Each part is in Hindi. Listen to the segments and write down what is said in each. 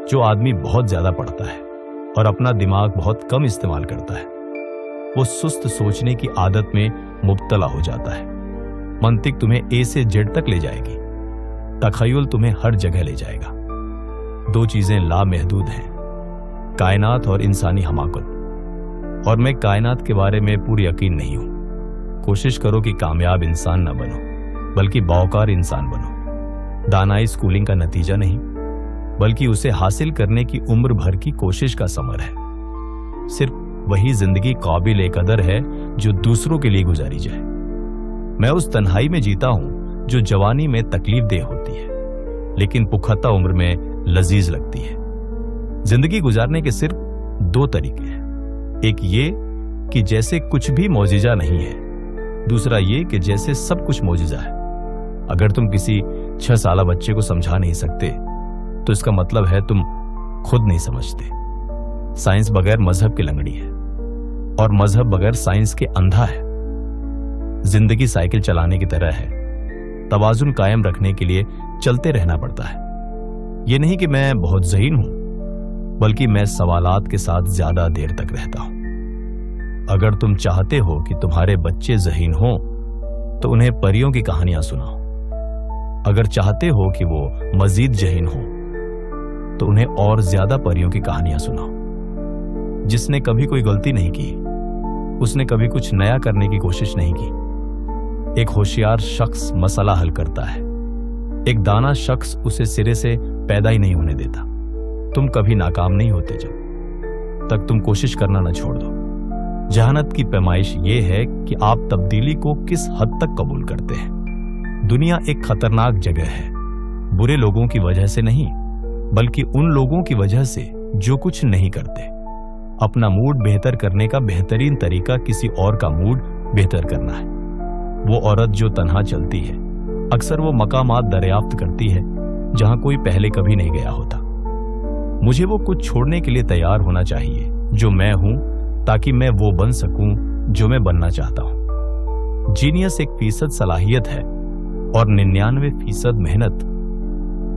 जो आदमी बहुत ज्यादा पढ़ता है और अपना दिमाग बहुत कम इस्तेमाल करता है, वो सुस्त सोचने की आदत में मुब्तला हो जाता है। मंतिक तुम्हें ए से जेड तक ले जाएगी, तखय्युल तुम्हें हर जगह ले जाएगा। दो चीजें लामहदूद हैं, कायनात और इंसानी हमाकत। और मैं कायनात के बारे में पूरी यकीन नहीं हूं। कोशिश करो कि कामयाब इंसान न बनो, बल्कि बावकार इंसान बनो। दानाई स्कूलिंग का नतीजा नहीं, बल्कि उसे हासिल करने की उम्र भर की कोशिश का समर है। सिर्फ वही जिंदगी काबिल कदर है जो दूसरों के लिए गुजारी जाए। मैं उस तन्हाई में जीता हूं जो जवानी में तकलीफदेह होती है, लेकिन पुख्ता उम्र में लजीज लगती है। जिंदगी गुजारने के सिर्फ दो तरीके हैं, एक ये कि जैसे कुछ भी मौजिजा नहीं है, दूसरा ये कि जैसे सब कुछ मौजिजा है। अगर तुम किसी 6 साल बच्चे को समझा नहीं सकते तो इसका मतलब है तुम खुद नहीं समझते। साइंस बगैर मजहब के लंगड़ी है और मजहब बगैर साइंस के अंधा है। जिंदगी साइकिल चलाने की तरह है, तवाजुन कायम रखने के लिए चलते रहना पड़ता है। यह नहीं कि मैं बहुत ज़हीन हूं, बल्कि मैं सवालात के साथ ज्यादा देर तक रहता हूं। अगर तुम चाहते हो कि तुम्हारे बच्चे ज़हीन हों तो उन्हें परियों की कहानियां सुनाओ। अगर चाहते हो कि वो मजीद ज़हीन हो तो उन्हें और ज्यादा परियों की कहानियां सुनाओ। जिसने कभी कोई गलती नहीं की, उसने कभी कुछ नया करने की कोशिश नहीं की। एक होशियार शख्स मसला हल करता है, एक दाना शख्स उसे सिरे से पैदा ही नहीं होने देता। तुम कभी नाकाम नहीं होते जब तक तुम कोशिश करना न छोड़ दो। जहानत की पैमाइश ये है कि आप तब्दीली को किस हद तक कबूल करते हैं। दुनिया एक खतरनाक जगह है, बुरे लोगों की वजह से नहीं, बल्कि उन लोगों की वजह से जो कुछ नहीं करते। अपना मूड बेहतर करने का बेहतरीन तरीका किसी और का मूड बेहतर करना है। वो औरत जो तन्हा चलती है, अक्सर वो मकामात दरियाफ्त करती है जहां कोई पहले कभी नहीं गया होता। मुझे वो कुछ छोड़ने के लिए तैयार होना चाहिए जो मैं हूं, ताकि मैं वो बन सकूं जो मैं बनना चाहता हूं। जीनियस 1% सलाहियत है और 99% मेहनत।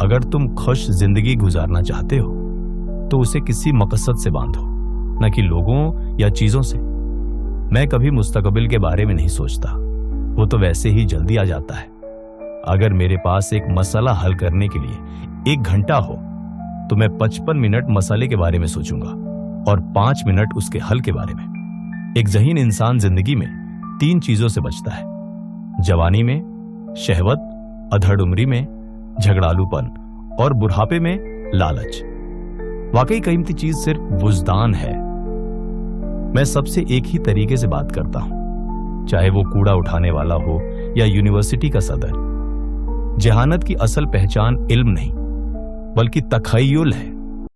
अगर तुम खुश जिंदगी गुजारना चाहते हो तो उसे किसी मकसद से बांधो, न कि लोगों या चीजों से। मैं कभी मुस्तकबिल के बारे में नहीं सोचता, वो तो वैसे ही जल्दी आ जाता है। अगर मेरे पास एक मसला हल करने के लिए 1 घंटा हो तो मैं 55 मिनट मसले के बारे में सोचूंगा और 5 मिनट उसके हल के बारे में। एक ज़हीन इंसान जिंदगी में 3 चीजों से बचता है, जवानी में शहवत, अधड़ उम्री में झगड़ालूपन और बुढ़ापे में लालच। वाकई कीमती चीज सिर्फ वुजदान है। मैं सबसे एक ही तरीके से बात करता हूं, चाहे वो कूड़ा उठाने वाला हो या यूनिवर्सिटी का सदर। जहानत की असल पहचान इल्म नहीं, बल्कि तखय्युल है।